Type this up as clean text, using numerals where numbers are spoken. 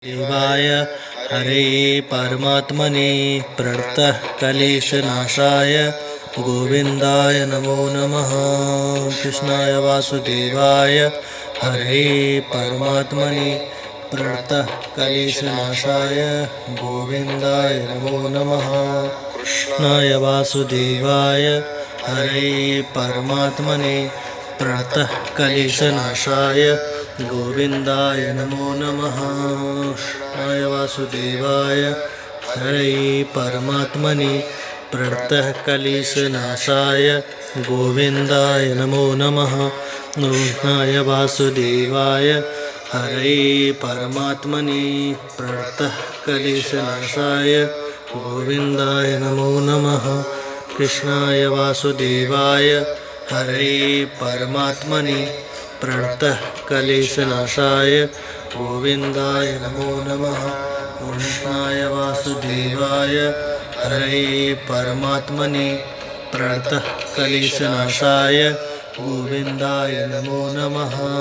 देवाय हरे परमात्मने प्रणतः क्लेशनाशाय गोविन्दाय नमो नमः। कृष्णाय वासुदेवाय हरे परमात्मने प्रणतः क्लेशनाशाय गोविन्दाय नमो नमः। कृष्णाय वासुदेवाय हरे परमात्मने प्रणतः क्लेशनाशाय गोविन्दाय नमो नमः। कृष्णाय वासुदेवाय हरे परमात्मने प्रणतः क्लेशनाशाय गोविन्दाय नमो नमः। कृष्णाय वासुदेवाय हरे परमात्मने प्रणतः क्लेशनाशाय गोविन्दाय नमो नमः। कृष्णाय वासुदेवाय हरे परमात्मने प्रणतः क्लेशनाशाय गोविन्दाय नमो नमः। कृष्णाय वासुदेवाय हरे परमात्मने प्रणतः क्लेशनाशाय गोविन्दाय नमो नमः।